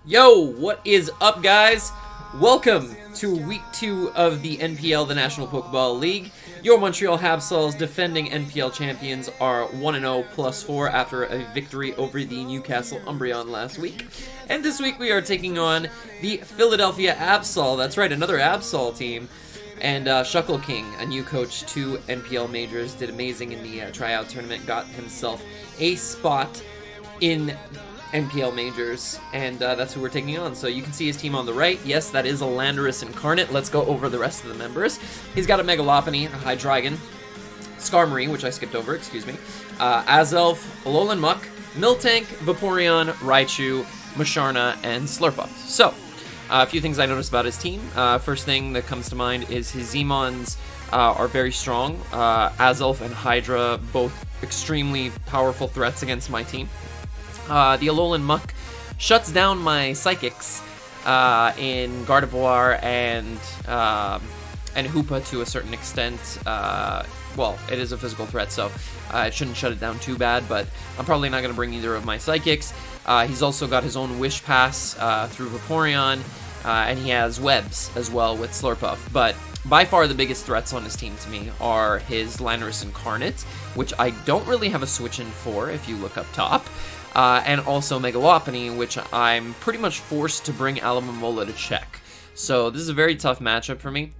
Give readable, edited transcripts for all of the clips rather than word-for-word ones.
Yo, what is up, guys? Welcome to Week 2 of the NPL, the National Pokeball League. Your Montreal Habsols, defending NPL champions, are 1-0 +4 after a victory over the Newcastle Umbreon last week. And this week we are taking on the Philadelphia Absol. That's right, another Absol team. And Shuckle King, a new coach to NPL Majors, did amazing in the tryout tournament, got himself a spot in NPL Majors, and that's who we're taking on. So you can see his team on the right. Yes, that is a Landorus Incarnate. Let's go over the rest of the members. He's got a Megalopony, a Hydreigon, Skarmory, which I skipped over, excuse me, Azelf, Alolan Muck, Miltank, Vaporeon, Raichu, Musharna, and Slurpuff. So, a few things I noticed about his team. First thing that comes to mind is his Zmons are very strong. Azelf and Hydra, both extremely powerful threats against my team. The Alolan Muck shuts down my Psychics in Gardevoir and Hoopa to a certain extent. Well, it is a physical threat, so it shouldn't shut it down too bad, but I'm probably not going to bring either of my Psychics. He's also got his own Wish Pass through Vaporeon, and he has Webs as well with Slurpuff. But by far the biggest threats on his team to me are his Landorus Incarnate, which I don't really have a switch in for if you look up top. And also Megalopony, which I'm pretty much forced to bring Alomomola to check. So this is a very tough matchup for me.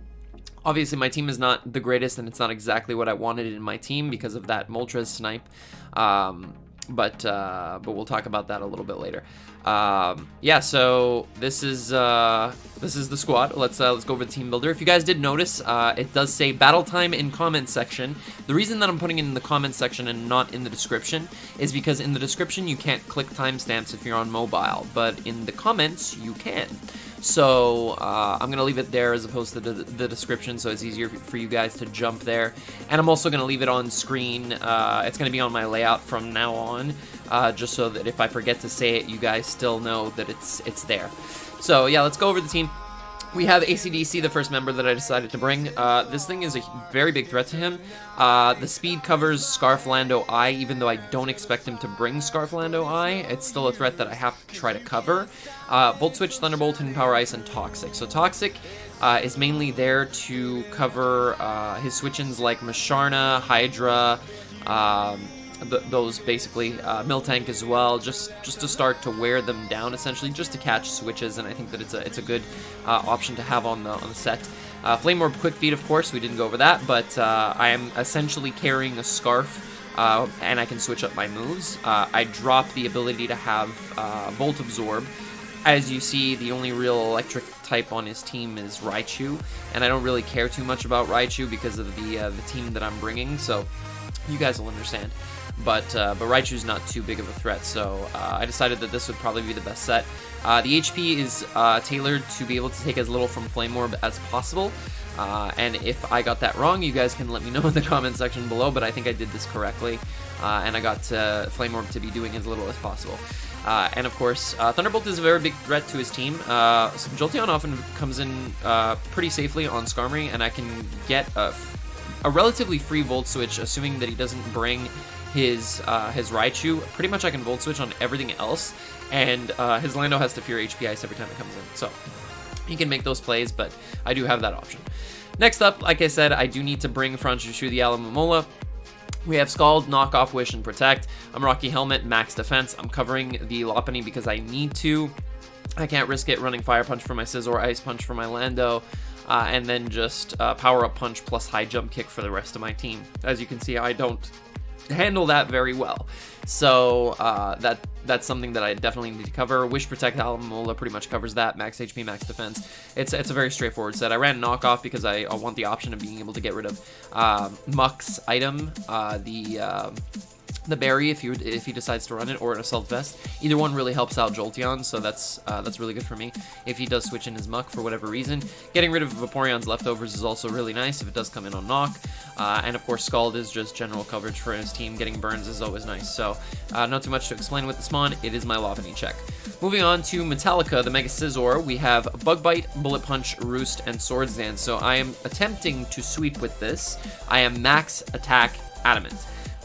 Obviously, my team is not the greatest, and it's not exactly what I wanted in my team because of that Moltres snipe. But we'll talk about that a little bit later. Yeah, so this is the squad. Let's go over the team builder. If you guys did notice, it does say battle time in comment section. The reason that I'm putting it in the comment section and not in the description is because in the description you can't click timestamps if you're on mobile, but in the comments you can. So I'm going to leave it there as opposed to the description, so it's easier for you guys to jump there. And I'm also going to leave it on screen. It's going to be on my layout from now on, just so that if I forget to say it, you guys still know that it's there. So yeah, let's go over the team. We have ACDC, the first member that I decided to bring. This thing is a very big threat to him. The speed covers Scarflando I, even though I don't expect him to bring Scarflando I. It's still a threat that I have to try to cover. Volt Switch, Thunderbolt, Hidden Power Ice, and Toxic. So Toxic is mainly there to cover his switch-ins like Musharna, Hydra, those basically, Miltank as well, just to start to wear them down, essentially, just to catch switches, and I think that it's a good option to have on the set. Flame Orb Quick Feet, of course, we didn't go over that, but I am essentially carrying a Scarf, and I can switch up my moves. I drop the ability to have Volt Absorb. As you see, the only real electric type on his team is Raichu, and I don't really care too much about Raichu because of the team that I'm bringing, so you guys will understand. But Raichu's not too big of a threat, so I decided that this would probably be the best set. The HP is tailored to be able to take as little from Flame Orb as possible, and if I got that wrong, you guys can let me know in the comment section below, but I think I did this correctly, and I got Flame Orb to be doing as little as possible. And of course, Thunderbolt is a very big threat to his team. So Jolteon often comes in pretty safely on Skarmory, and I can get a relatively free Volt Switch, assuming that he doesn't bring his Raichu. Pretty much I can Volt Switch on everything else, and his Lando has to fear HP Ice every time it comes in. So he can make those plays, but I do have that option. Next up, like I said, I do need to bring Franjushu the Alomomola. We have Scald, Knockoff, Wish, and Protect. I'm Rocky Helmet, Max Defense. I'm covering the Lopunny because I need to. I can't risk it running Fire Punch for my Scizor, Ice Punch for my Lando, and then just Power Up Punch plus High Jump Kick for the rest of my team. As you can see, I don't handle that very well. So that's something that I definitely need to cover. Wish, Protect, Alomomola pretty much covers that. Max HP, Max Defense. It's a very straightforward set. I ran Knockoff because I want the option of being able to get rid of Muck's item, the berry if he decides to run it, or an Assault Vest. Either one really helps out Jolteon, so that's really good for me if he does switch in his Muck for whatever reason. Getting rid of Vaporeon's leftovers is also really nice if it does come in on Knock. And of course, Scald is just general coverage for his team. Getting burns is always nice. So not too much to explain with this mon. It is my Lopunny check. Moving on to Metallica, the Mega Scizor, we have Bug Bite, Bullet Punch, Roost, and Swords Dance. So I am attempting to sweep with this. I am max attack adamant.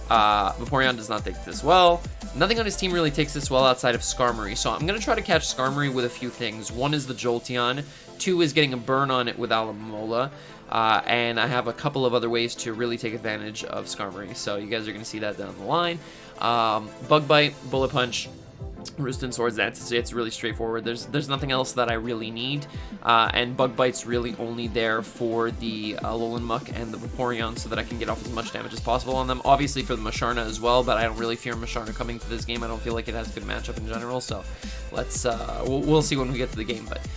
Vaporeon does not take this well. Nothing on his team really takes this well outside of Skarmory, so I'm going to try to catch Skarmory with a few things. One is the Jolteon, 2 is getting a burn on it with Alomomola, and I have a couple of other ways to really take advantage of Skarmory, so you guys are going to see that down the line. Bug Bite, Bullet Punch, Roost and Swords Dance, it's really straightforward. There's nothing else that I really need, and Bug Bite's really only there for the Alolan Muck and the Vaporeon so that I can get off as much damage as possible on them. Obviously for the Musharna as well, but I don't really fear Musharna coming to this game. I don't feel like it has a good matchup in general, so let's we'll see when we get to the game. But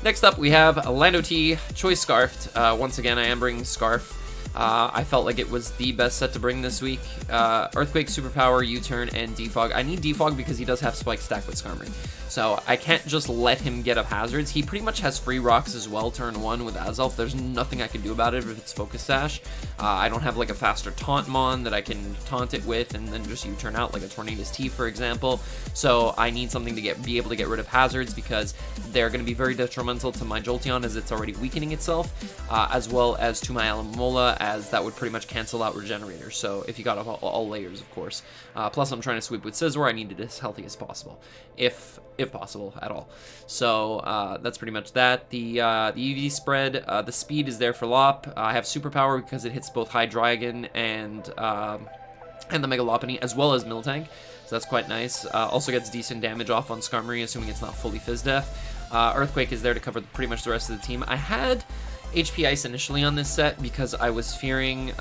next up we have Lando T, Choice Scarfed. Once again, I am bringing Scarf. I felt like it was the best set to bring this week. Earthquake, Superpower, U-Turn, and Defog. I need Defog because he does have Spike Stack with Skarmory. So I can't just let him get up hazards. He pretty much has free rocks as well, turn 1 with Azelf. There's nothing I can do about it if it's Focus Sash. I don't have like a faster Taunt Mon that I can taunt it with and then just U-Turn out, like a Tornadus T, for example. So I need something to be able to get rid of hazards because they're going to be very detrimental to my Jolteon as it's already weakening itself, as well as to my Alomomola, as that would pretty much cancel out Regenerator. So if you got all layers, of course. Plus I'm trying to sweep with Scizor. I need it as healthy as possible, if possible at all. So that's pretty much that. The EV spread, the speed is there for Lop. I have Superpower because it hits both Hydreigon and the Mega Lopunny as well as Miltank. So that's quite nice. Also gets decent damage off on Skarmory, assuming it's not fully Fizz Death. Earthquake is there to cover pretty much the rest of the team. I had HP Ice initially on this set because I was fearing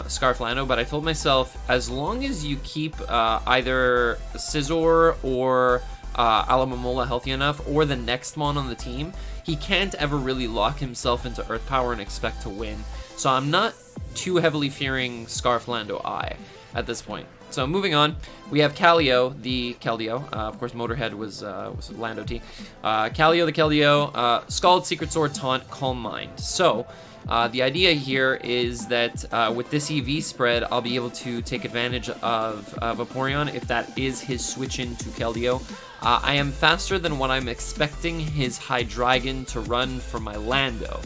Scarf Lando, but I told myself as long as you keep either Scizor or Alomomola healthy enough, or the next Mon on the team, he can't ever really lock himself into Earth Power and expect to win. So I'm not too heavily fearing Scarf Lando I at this point. So moving on, we have Calio, the Keldeo. Of course, Motorhead was Lando T. Calio, the Keldeo, Scald, Secret Sword, Taunt, Calm Mind. So the idea here is that with this EV spread, I'll be able to take advantage of Vaporeon if that is his switch into Keldeo. I am faster than what I'm expecting his Hydreigon to run for my Lando.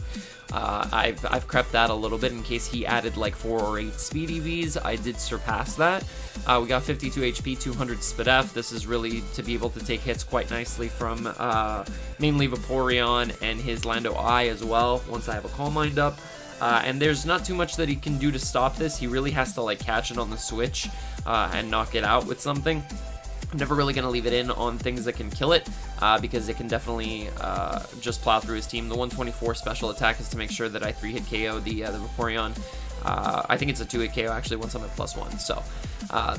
I've crept that a little bit in case he added like 4 or 8 speed EVs. I did surpass that. We got 52 HP, 200 SpDef. This is really to be able to take hits quite nicely from mainly Vaporeon and his Lando I as well, once I have a Calm Mind up. And there's not too much that he can do to stop this. He really has to like catch it on the switch and knock it out with something. I'm never really going to leave it in on things that can kill it, because it can definitely just plow through his team. The 124 special attack is to make sure that I 3-hit KO the Vaporeon. I think it's a 2-hit KO actually once I'm at +1, so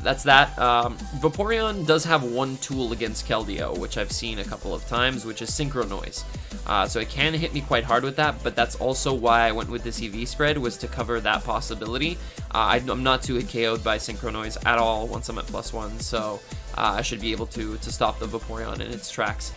that's that. Vaporeon does have one tool against Keldeo, which I've seen a couple of times, which is Synchro Noise. So it can hit me quite hard with that, but that's also why I went with this EV spread, was to cover that possibility. I'm not 2-hit KO'd by Synchro Noise at all once I'm at +1, so I should be able to stop the Vaporeon in its tracks.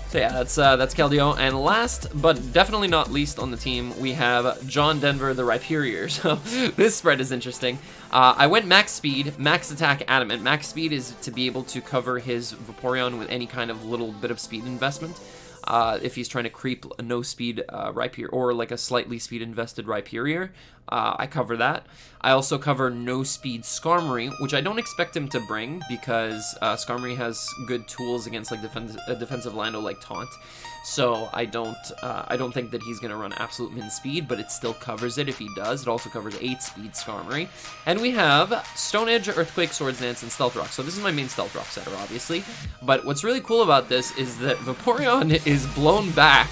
So yeah, that's Keldeo. And last, but definitely not least on the team, we have John Denver, the Rhyperior. So this spread is interesting. I went max speed, max attack, adamant. Max speed is to be able to cover his Vaporeon with any kind of little bit of speed investment. If he's trying to creep a no-speed Rhyperior, or like a slightly speed-invested Rhyperior, I cover that. I also cover no-speed Skarmory, which I don't expect him to bring, because Skarmory has good tools against like defensive Lando like Taunt. So I don't think that he's going to run absolute min speed, but it still covers it if he does. It also covers 8-speed Skarmory. And we have Stone Edge, Earthquake, Swords Dance, and Stealth Rock. So this is my main Stealth Rock setter, obviously. But what's really cool about this is that Vaporeon is blown back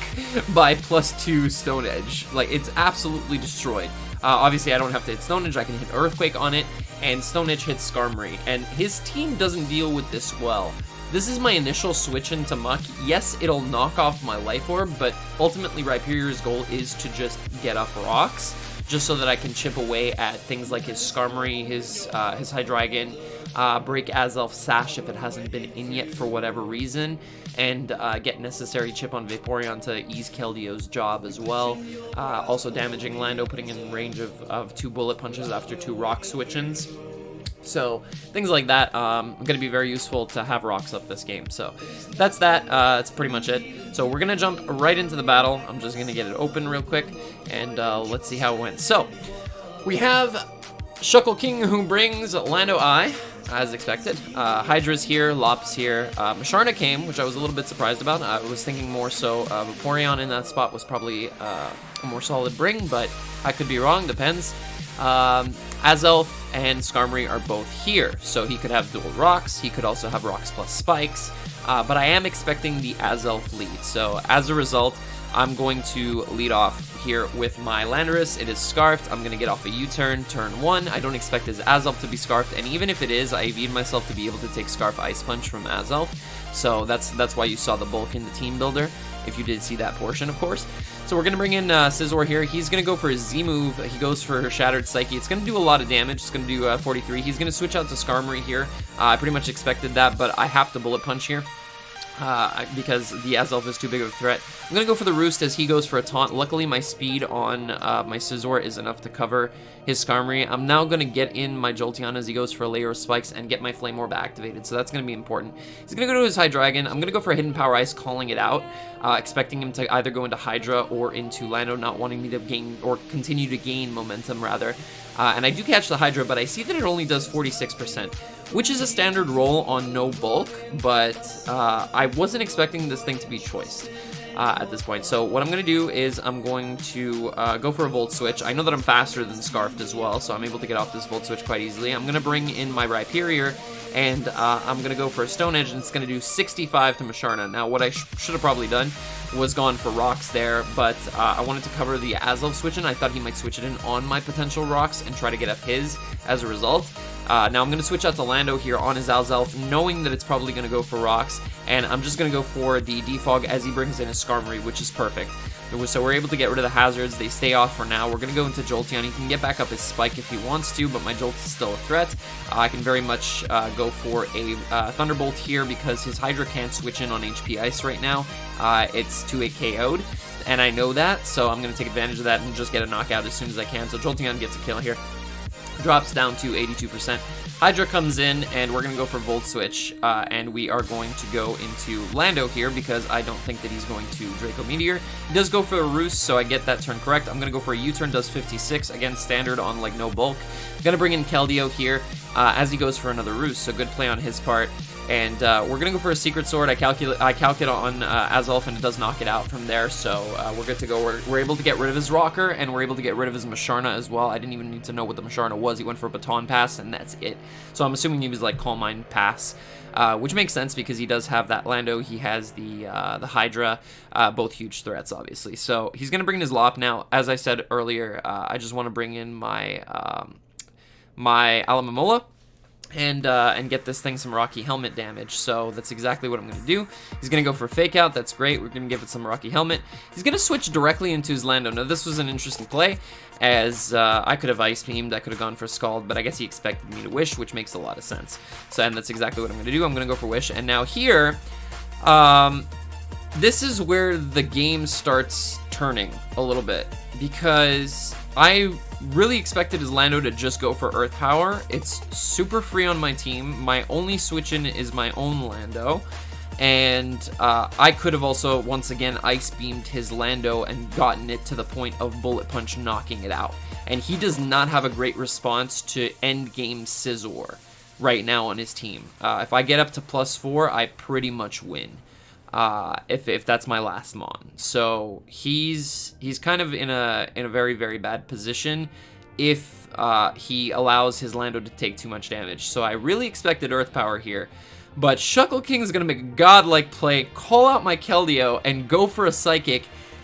by +2 Stone Edge. Like, it's absolutely destroyed. Obviously, I don't have to hit Stone Edge. I can hit Earthquake on it, and Stone Edge hits Skarmory. And his team doesn't deal with this well. This is my initial switch into Muck. Yes, it'll knock off my Life Orb, but ultimately Rhyperior's goal is to just get up rocks, just so that I can chip away at things like his Skarmory, his Hydreigon, break Azelf Sash if it hasn't been in yet for whatever reason, and get necessary chip on Vaporeon to ease Keldeo's job as well. Also damaging Lando, putting in range of 2 bullet punches after 2 rock switch-ins. So things like that going to be very useful to have rocks up this game. So that's that. That's pretty much it. So we're going to jump right into the battle. I'm just going to get it open real quick, and let's see how it went. So we have Shuckle King, who brings Lando I, as expected. Hydra's here, Lop's here. Masharna came, which I was a little bit surprised about. I was thinking more so Vaporeon in that spot was probably a more solid bring, but I could be wrong, depends. Azelf and Skarmory are both here, so he could have dual rocks. He could also have rocks plus spikes, but I am expecting the Azelf lead. So as a result, I'm going to lead off here with my Landorus. It is Scarfed. I'm going to get off a U-turn, turn 1. I don't expect his Azelf to be Scarfed, and even if it is, I EV'd myself to be able to take Scarf Ice Punch from Azelf. So that's why you saw the bulk in the team builder, if you did see that portion, of course. So we're going to bring in Scizor here. He's going to go for his Z-move. He goes for Shattered Psyche. It's going to do a lot of damage. It's going to do 43. He's going to switch out to Skarmory here. I pretty much expected that, but I have to Bullet Punch here. Because the Azelf is too big of a threat. I'm going to go for the Roost as he goes for a taunt. Luckily, my speed on my Scizor is enough to cover his Skarmory. I'm now going to get in my Jolteon as he goes for a layer of spikes and get my Flame Orb activated, so that's going to be important. He's going to go to his Hydreigon. I'm going to go for a Hidden Power Ice, calling it out, expecting him to either go into Hydra or into Lando, not wanting me to gain, or continue to gain momentum, rather. And I do catch the Hydra, but I see that it only does 46%. Which is a standard roll on no bulk, but I wasn't expecting this thing to be choiced at this point. So what I'm going to do is I'm going to go for a Volt Switch. I know that I'm faster than Scarfed as well, so I'm able to get off this Volt Switch quite easily. I'm going to bring in my Rhyperior, and I'm going to go for a Stone Edge, and it's going to do 65 to Masharna. Now, what I should have probably done was gone for Rocks there, but I wanted to cover the Azelf switch in. I thought he might switch it in on my potential Rocks and try to get up his as a result. Now I'm going to switch out to Lando here on his Azelf, knowing that it's probably going to go for Rocks, and I'm just going to go for the Defog as he brings in his Skarmory, which is perfect. So we're able to get rid of the hazards. They stay off for now. We're going to go into Jolteon. He can get back up his Spike if he wants to, but my Jolt is still a threat. I can very much go for a Thunderbolt here because his Hydra can't switch in on HP Ice right now. It's 2-8 KO'd, and I know that, so I'm going to take advantage of that and just get a knockout as soon as I can. So Jolteon gets a kill here. Drops down to 82%. Hydra comes in, and we're going to go for Volt Switch, and we are going to go into Lando here because I don't think that he's going to Draco Meteor. He does go for a Roost, so I get that turn correct. I'm going to go for a U-turn, does 56, again, standard on, like, no bulk. I'm going to bring in Keldeo here as he goes for another Roost, so good play on his part. And we're going to go for a Secret Sword. I calculate on Azelf, and it does knock it out from there, so we're good to go. We're able to get rid of his Rocker, and we're able to get rid of his Masharna as well. I didn't even need to know what the Masharna was. He went for a Baton Pass, and that's it. So I'm assuming he was like Calm Mind Pass, which makes sense because he does have that Lando. He has the Hydra, both huge threats, obviously. So he's going to bring in his Lop. Now, as I said earlier, I just want to bring in my, my Alomomola. And get this thing some Rocky Helmet damage, so that's exactly what I'm going to do. He's going to go for Fake Out, that's great, we're going to give it some Rocky Helmet. He's going to switch directly into his Lando. Now this was an interesting play, as I could have Ice Beamed, I could have gone for Scald, but I guess he expected me to Wish, which makes a lot of sense. So, and that's exactly what I'm going to do, I'm going to go for Wish, and now here, this is where the game starts turning a little bit, because I really expected his Lando to just go for Earth Power. It's super free on my team. My only switch-in is my own Lando. And I could have also, once again, Ice Beamed his Lando and gotten it to the point of Bullet Punch knocking it out. And he does not have a great response to endgame Scizor right now on his team. If I get up to +4, I pretty much win. If that's my last Mon. So he's kind of in a very, very bad position if he allows his Lando to take too much damage. So I really expected Earth Power here. But Shuckle King is going to make a godlike play, call out my Keldeo, and go for a Psychic,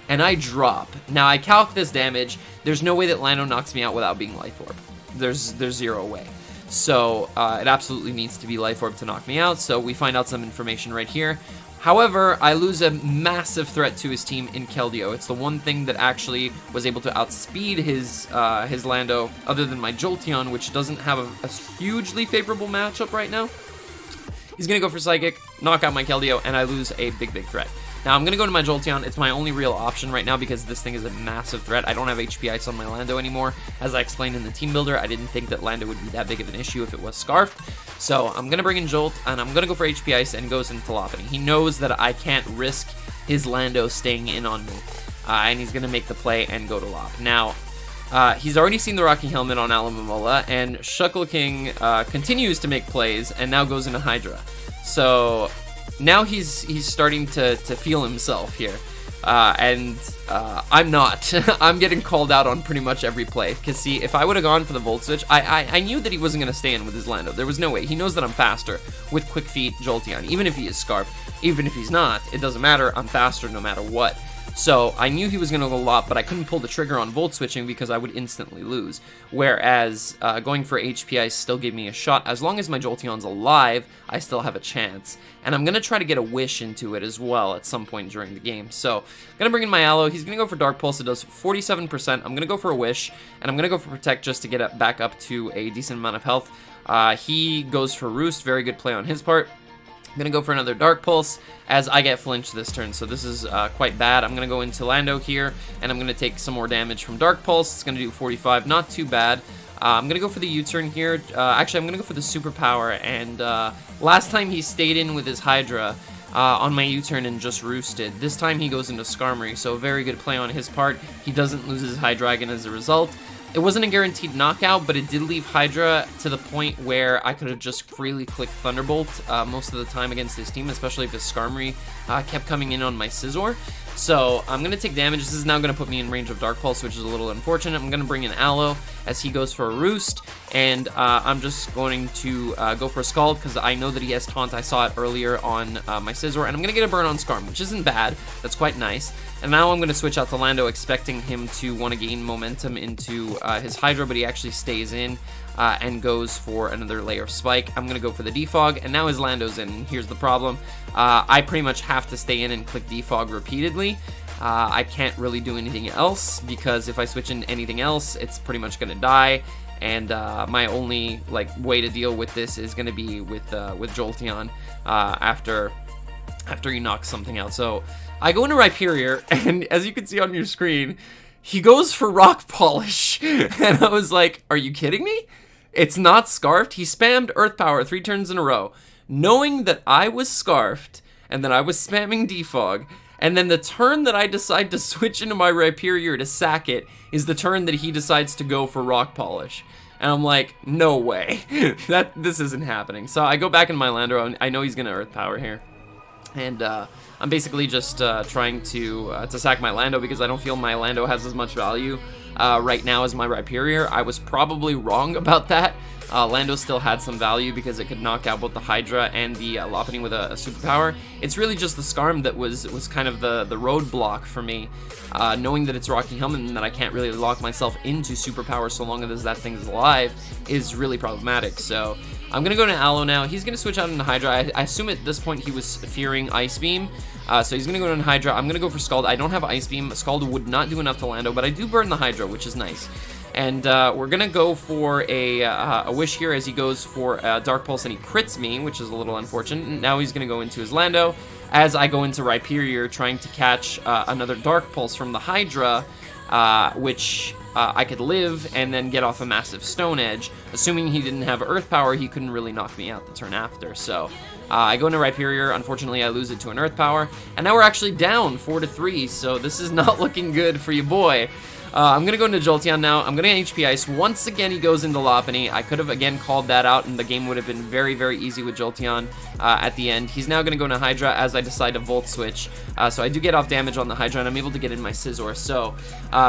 and I drop. Now I calc this damage. There's no way that Lando knocks me out without being Life Orb. There's zero way. So it absolutely needs to be Life Orb to knock me out. So we find out some information right here. However, I lose a massive threat to his team in Keldeo. It's the one thing that actually was able to outspeed his Lando, other than my Jolteon, which doesn't have a hugely favorable matchup right now. He's going to go for Psychic, knock out my Keldeo, and I lose a big, big threat. Now, I'm going to go to my Jolteon. It's my only real option right now because this thing is a massive threat. I don't have HP Ice on my Lando anymore. As I explained in the team builder, I didn't think that Lando would be that big of an issue if it was Scarfed. So I'm going to bring in Jolt, and I'm going to go for HP Ice and goes into Lopunny. He knows that I can't risk his Lando staying in on me, and he's going to make the play and go to Lop. Now, He's already seen the Rocky Helmet on Alamamola, and Shuckle King continues to make plays and now goes into Hydra. So now he's starting to feel himself here. I'm not. I'm getting called out on pretty much every play. Because, see, if I would have gone for the Volt Switch, I knew that he wasn't going to stay in with his Lando. There was no way. He knows that I'm faster with Quick Feet Jolteon. Even if he is Scarf, even if he's not, it doesn't matter. I'm faster no matter what. So I knew he was going to go a lot, but I couldn't pull the trigger on Volt Switching because I would instantly lose. Whereas going for HP Ice still gave me a shot. As long as my Jolteon's alive, I still have a chance. And I'm going to try to get a Wish into it as well at some point during the game. So I'm going to bring in my Aloe. He's going to go for Dark Pulse. It does 47%. I'm going to go for a Wish, and I'm going to go for Protect just to get it back up to a decent amount of health. He goes for Roost. Very good play on his part. I'm going to go for another Dark Pulse as I get flinched this turn, so this is quite bad. I'm going to go into Lando here, and I'm going to take some more damage from Dark Pulse. It's going to do 45, not too bad. I'm going to go for the U-turn here. Actually, I'm going to go for the Superpower, and last time he stayed in with his Hydra on my U-turn and just roosted. This time he goes into Skarmory, so a very good play on his part. He doesn't lose his Hydreigon as a result. It wasn't a guaranteed knockout, but it did leave Hydra to the point where I could have just freely clicked Thunderbolt most of the time against this team, especially if his Skarmory kept coming in on my Scizor. So I'm going to take damage. This is now going to put me in range of Dark Pulse, which is a little unfortunate. I'm going to bring in Aloe as he goes for a Roost, and I'm just going to go for a Scald because I know that he has Taunt. I saw it earlier on my Scizor, and I'm going to get a burn on Skarm, which isn't bad. That's quite nice. And now I'm going to switch out to Lando, expecting him to want to gain momentum into his Hydra, but he actually stays in and goes for another layer of Spike. I'm going to go for the Defog, and now his Lando's in. And here's the problem. I pretty much have to stay in and click Defog repeatedly. I can't really do anything else, because if I switch into anything else, it's pretty much going to die. And my only way to deal with this is going to be with Jolteon after he knocks something out. So I go into Rhyperior, and as you can see on your screen, he goes for Rock Polish. And I was like, are you kidding me? It's not Scarfed. He spammed Earth Power 3 turns in a row, knowing that I was Scarfed and that I was spamming Defog. And then the turn that I decide to switch into my Rhyperior to sack it is the turn that he decides to go for Rock Polish. And I'm like, no way. This isn't happening. So I go back in my Lando. I know he's going to Earth Power here. And I'm basically just trying to sack my Lando because I don't feel my Lando has as much value right now as my Rhyperior. I was probably wrong about that. Lando still had some value because it could knock out both the Hydra and the Lopunny with a superpower. It's really just the Skarm that was kind of the roadblock for me. Knowing that it's Rocky Helmet and that I can't really lock myself into superpower so long as that thing's alive is really problematic. So I'm going to go to Aloe now. He's going to switch out into Hydra. I assume at this point he was fearing Ice Beam. So he's going to go into Hydra. I'm going to go for Scald. I don't have Ice Beam. Scald would not do enough to Lando, but I do burn the Hydra, which is nice. And we're going to go for a Wish here as he goes for Dark Pulse, and he crits me, which is a little unfortunate. Now he's going to go into his Lando as I go into Rhyperior, trying to catch another Dark Pulse from the Hydra, which I could live and then get off a massive Stone Edge. Assuming he didn't have Earth Power, he couldn't really knock me out the turn after. So I go into Rhyperior. Unfortunately, I lose it to an Earth Power. And now we're actually down 4-3, so this is not looking good for you, boy. I'm going to go into Jolteon now. I'm going to HP Ice. Once again, he goes into Lopunny. I could have, again, called that out, and the game would have been very, very easy with Jolteon at the end. He's now going to go into Hydra as I decide to Volt Switch. So I do get off damage on the Hydra, and I'm able to get in my Scizor. So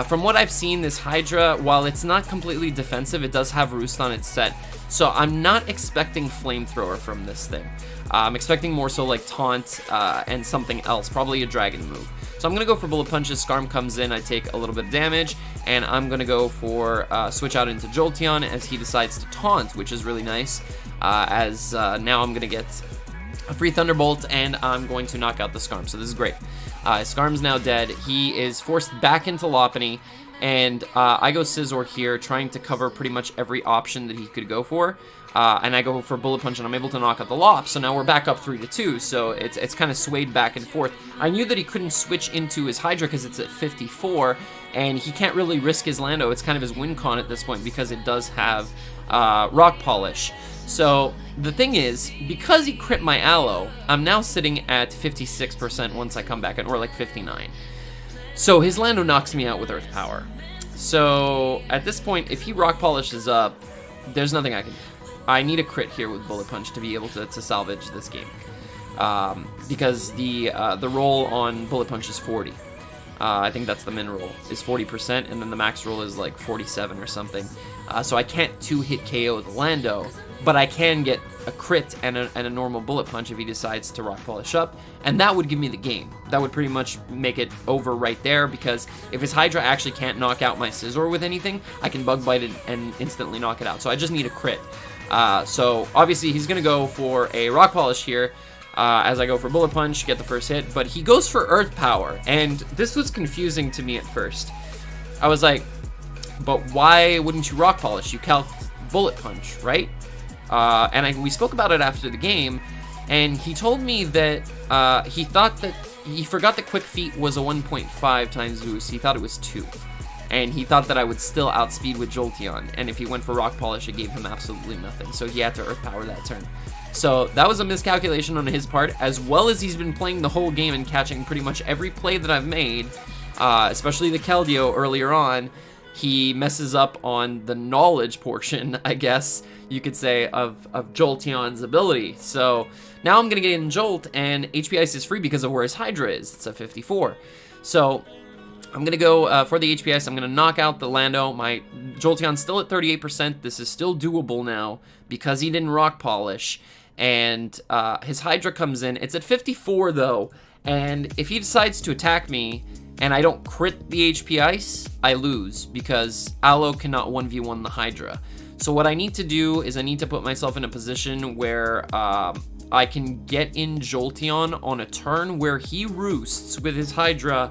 from what I've seen, this Hydra, while it's not completely defensive, it does have Roost on its set. So I'm not expecting Flamethrower from this thing. I'm expecting more so like Taunt and something else, probably a Dragon move. So I'm going to go for Bullet Punches. Skarm comes in, I take a little bit of damage, and I'm going to go for switch out into Jolteon as he decides to Taunt, which is really nice, as now I'm going to get a free Thunderbolt, and I'm going to knock out the Skarm, so this is great. Skarm's now dead. He is forced back into Lopunny, and I go Scizor here, trying to cover pretty much every option that he could go for. And I go for Bullet Punch, and I'm able to knock out the Lop, so now we're back up 3-2, so it's kind of swayed back and forth. I knew that he couldn't switch into his Hydra because it's at 54, and he can't really risk his Lando. It's kind of his win con at this point because it does have Rock Polish. So the thing is, because he crit my Aloe, I'm now sitting at 56% once I come back, or like 59. So his Lando knocks me out with Earth Power. So at this point, if he rock polishes up, there's nothing I can do. I need a crit here with Bullet Punch to be able to salvage this game. Because the roll on Bullet Punch is 40. I think that's the min roll, is 40%, and then the max roll is like 47 or something. So I can't 2-hit KO the Lando, but I can get a crit and a normal Bullet Punch if he decides to rock polish up, and that would give me the game. That would pretty much make it over right there, because if his Hydra actually can't knock out my Scizor with anything, I can Bug Bite it and instantly knock it out. So I just need a crit. So obviously he's going to go for a Rock Polish here, as I go for Bullet Punch, get the first hit, but he goes for Earth Power, and this was confusing to me at first. I was like, but why wouldn't you Rock Polish? You calc Bullet Punch, right? And we spoke about it after the game, and he told me that he thought that he forgot that Quick Feet was a 1.5 times boost. He thought it was 2. And he thought that I would still outspeed with Jolteon, and if he went for Rock Polish, it gave him absolutely nothing, so he had to Earth Power that turn. So that was a miscalculation on his part, as well as he's been playing the whole game and catching pretty much every play that I've made, especially the Keldeo earlier on. He messes up on the knowledge portion, I guess you could say, of Jolteon's ability. So now I'm going to get in Jolt, and HP Ice is free because of where his Hydra is. It's a 54. So I'm going to go for the HP Ice. I'm going to knock out the Lando. My Jolteon's still at 38%. This is still doable now because he didn't Rock Polish. And his Hydra comes in. It's at 54, though. And if he decides to attack me and I don't crit the HP Ice, I lose because Aloe cannot 1v1 the Hydra. So what I need to do is I need to put myself in a position where I can get in Jolteon on a turn where he roosts with his Hydra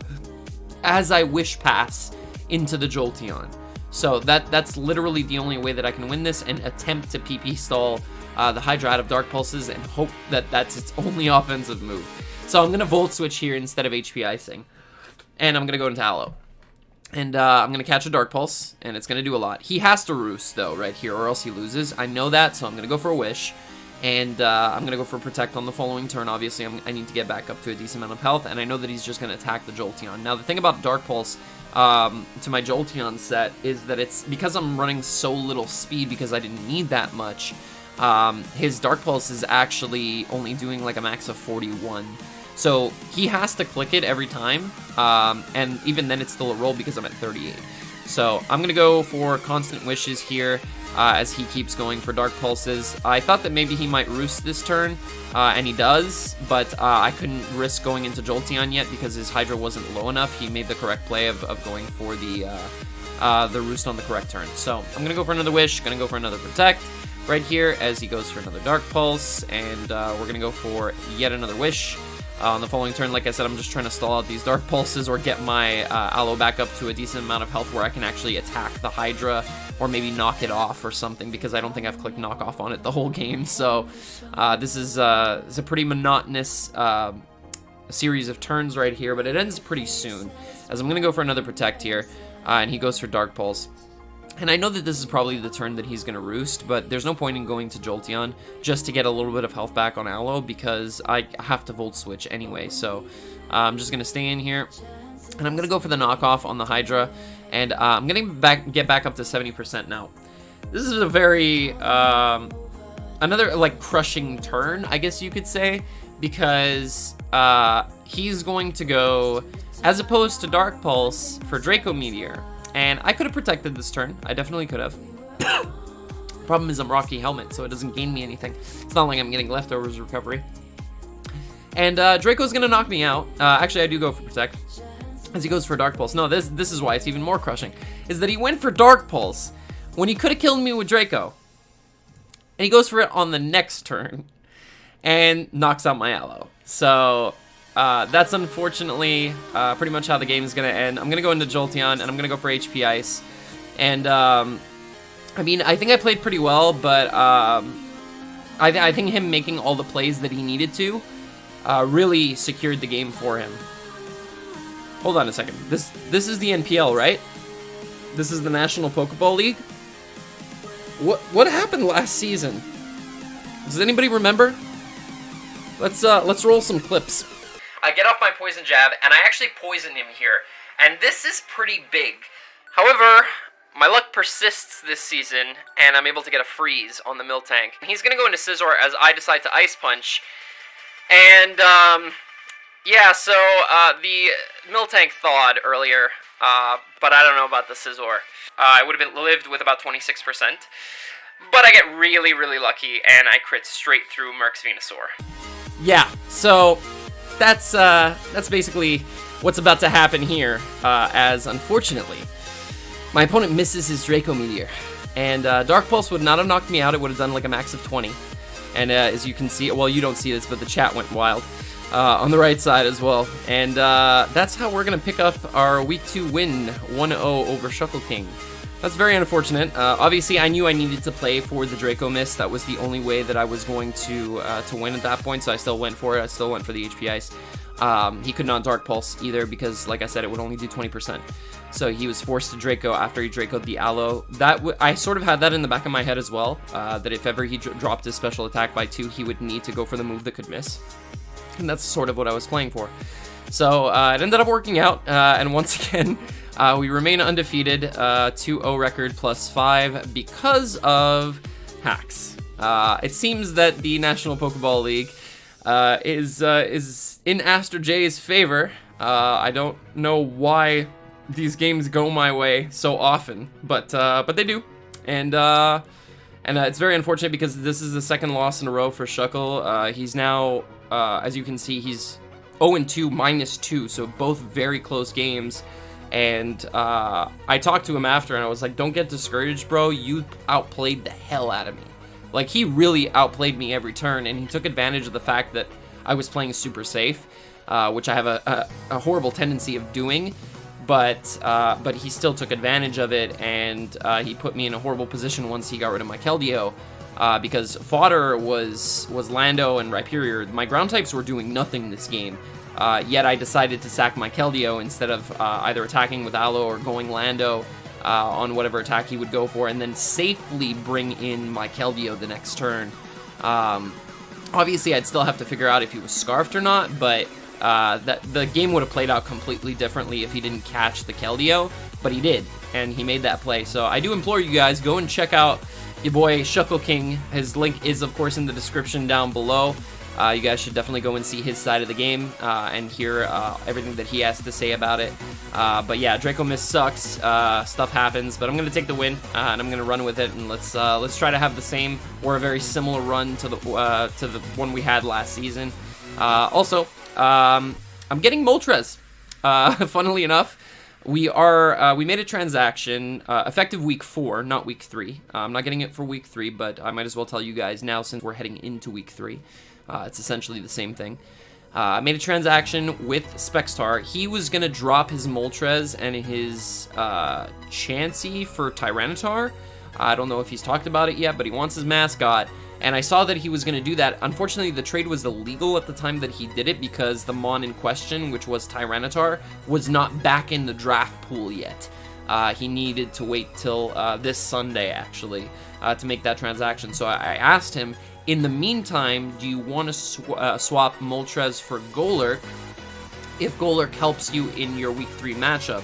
as I Wish Pass into the Jolteon. So that's literally the only way that I can win this, and attempt to PP stall the Hydra out of Dark Pulses and hope that that's its only offensive move. So I'm going to Volt Switch here instead of HP Icing. And I'm going to go into Aloe. And I'm going to catch a Dark Pulse, and it's going to do a lot. He has to Roost, though, right here, or else he loses. I know that, so I'm going to go for a Wish. And I'm going to go for Protect on the following turn. Obviously, I need to get back up to a decent amount of health, and I know that he's just going to attack the Jolteon. Now, the thing about Dark Pulse to my Jolteon set is that it's because I'm running so little speed because I didn't need that much, his Dark Pulse is actually only doing like a max of 41. So he has to click it every time, and even then it's still a roll because I'm at 38. So I'm going to go for Constant Wishes here as he keeps going for Dark Pulses. I thought that maybe he might Roost this turn, and he does, but I couldn't risk going into Jolteon yet because his Hydra wasn't low enough. He made the correct play of going for the Roost on the correct turn. So I'm going to go for another Wish, going to go for another Protect right here as he goes for another Dark Pulse, and we're going to go for yet another Wish. On the following turn, like I said, I'm just trying to stall out these Dark Pulses or get my Aloe back up to a decent amount of health where I can actually attack the Hydra or maybe knock it off or something, because I don't think I've clicked knock off on it the whole game. So this is a pretty monotonous series of turns right here, but it ends pretty soon as I'm going to go for another Protect here, and he goes for Dark Pulse. And I know that this is probably the turn that he's going to Roost, but there's no point in going to Jolteon just to get a little bit of health back on Aloe because I have to Volt Switch anyway. So I'm just going to stay in here, and I'm going to go for the knockoff on the Hydra, and I'm going to get back up to 70% now. This is a very, another like crushing turn, I guess you could say, because he's going to go, as opposed to Dark Pulse, for Draco Meteor. And I could have protected this turn. I definitely could have. Problem is I'm Rocky Helmet, so it doesn't gain me anything. It's not like I'm getting leftovers recovery. And Draco's going to knock me out. Actually, I do go for Protect as he goes for Dark Pulse. No, this is why it's even more crushing, is that he went for Dark Pulse when he could have killed me with Draco. And he goes for it on the next turn and knocks out my Aloe. So that's unfortunately pretty much how the game is going to end. I'm going to go into Jolteon, and I'm going to go for HP Ice. And, I mean, I think I played pretty well, but I think him making all the plays that he needed to really secured the game for him. Hold on a second. This is the NPL, right? This is the National Pokeball League? What happened last season? Does anybody remember? Let's roll some clips. I get off my Poison Jab, and I actually poison him here. And this is pretty big. However, my luck persists this season, and I'm able to get a freeze on the Miltank. He's going to go into Scizor as I decide to Ice Punch. And, yeah, so, the Miltank thawed earlier, but I don't know about the Scizor. I would have lived with about 26%. But I get really, really lucky, and I crit straight through Merc's Venusaur. Yeah, so that's basically what's about to happen here, as unfortunately, my opponent misses his Draco Meteor. And Dark Pulse would not have knocked me out, it would have done like a max of 20. And as you can see, well, you don't see this, but the chat went wild on the right side as well. And that's how we're going to pick up our Week 2 win, 1-0 over Shuckle King. That's very unfortunate. Obviously, I knew I needed to play for the Draco Miss. That was the only way that I was going to win at that point, so I still went for it. I still went for the HP Ice. He could not Dark Pulse either because, like I said, it would only do 20%. So he was forced to Draco after he Dracoed the Aloe. I sort of had that in the back of my head as well, that if ever he dropped his special attack by 2, he would need to go for the move that could miss. And that's sort of what I was playing for. So it ended up working out, and once again, we remain undefeated, 2-0 record +5 because of hacks. It seems that the National Pokeball League is in Aster J's favor. I don't know why these games go my way so often, but they do, and it's very unfortunate because this is the second loss in a row for Shuckle. He's now, as you can see, he's 0-2 -2, so both very close games. And I talked to him after, and I was like, don't get discouraged, bro. You outplayed the hell out of me. Like, he really outplayed me every turn, and he took advantage of the fact that I was playing super safe, which I have a horrible tendency of doing. But he still took advantage of it, and he put me in a horrible position once he got rid of my Keldeo. Because fodder was Lando and Rhyperior. My ground types were doing nothing this game. Yet I decided to sack my Keldeo instead of either attacking with Aloe or going Lando on whatever attack he would go for, and then safely bring in my Keldeo the next turn. Obviously, I'd still have to figure out if he was Scarfed or not, but the game would have played out completely differently if he didn't catch the Keldeo, but he did, and he made that play. So I do implore you guys, go and check out your boy Shuckle King. His link is, of course, in the description down below. You guys should definitely go and see his side of the game and hear everything that he has to say about it. But yeah, Draco Miss sucks. Stuff happens, but I'm gonna take the win and I'm gonna run with it, and let's try to have the same or a very similar run to the one we had last season. Also, I'm getting Moltres. Funnily enough, we made a transaction effective week 4, not week 3. I'm not getting it for week 3, but I might as well tell you guys now since we're heading into week 3. It's essentially the same thing. I made a transaction with Spextar. He was going to drop his Moltres and his Chansey for Tyranitar. I don't know if he's talked about it yet, but he wants his mascot. And I saw that he was going to do that. Unfortunately, the trade was illegal at the time that he did it because the Mon in question, which was Tyranitar, was not back in the draft pool yet. He needed to wait till this Sunday, actually, to make that transaction. So I asked him, in the meantime, do you want to swap Moltres for Golurk if Golurk helps you in your Week 3 matchup?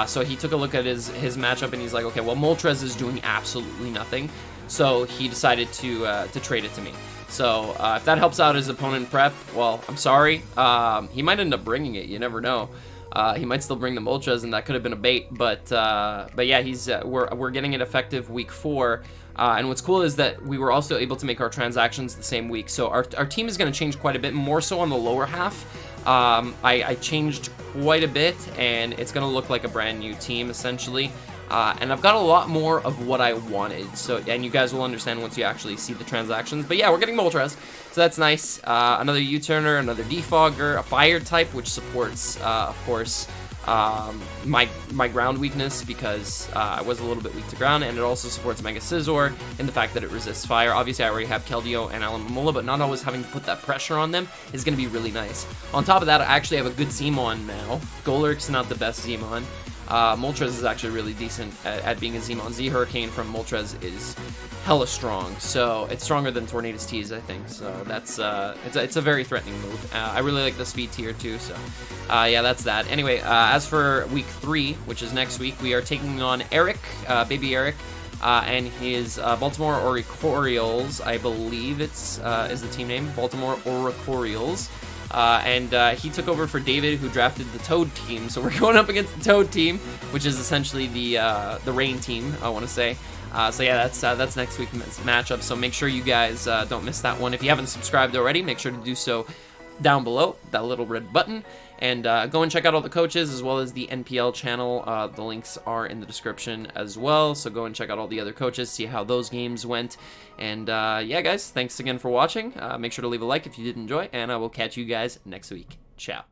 So he took a look at his matchup, and he's like, okay, well, Moltres is doing absolutely nothing. So he decided to trade it to me. So if that helps out his opponent prep, well, I'm sorry. He might end up bringing it. You never know. He might still bring the Moltres, and that could have been a bait. But yeah, we're getting it effective week 4. And what's cool is that we were also able to make our transactions the same week. So our team is going to change quite a bit, more so on the lower half. I changed quite a bit, and it's going to look like a brand new team, essentially. And I've got a lot more of what I wanted. So, and you guys will understand once you actually see the transactions. But yeah, we're getting Moltres, so that's nice. Another U-turner, another Defogger, a Fire type, which supports, of course, my ground weakness because I was a little bit weak to ground, and it also supports Mega Scizor in the fact that it resists fire. Obviously, I already have Keldeo and Alomomola, but not always having to put that pressure on them is going to be really nice. On top of that, I actually have a good Zmon now. Golurk's not the best Zmon. Moltres is actually really decent at being a Zmon. Z-Hurricane from Moltres is hella strong, so it's stronger than Tornadus Tease, I think. So that's it's a very threatening move. I really like the speed tier too, so yeah, that's that. Anyway, as for week 3, which is next week, we are taking on Eric, baby Eric, and his Baltimore Orioles, I believe is the team name, Baltimore Orioles. And he took over for David, who drafted the Toad team. So we're going up against the Toad team, which is essentially the Rain team, I want to say. So yeah, that's next week's matchup. So make sure you guys don't miss that one. If you haven't subscribed already, make sure to do so down below, that little red button. And go and check out all the coaches as well as the NPL channel. The links are in the description as well. So go and check out all the other coaches, see how those games went. And yeah, guys, thanks again for watching. Make sure to leave a like if you did enjoy, and I will catch you guys next week. Ciao.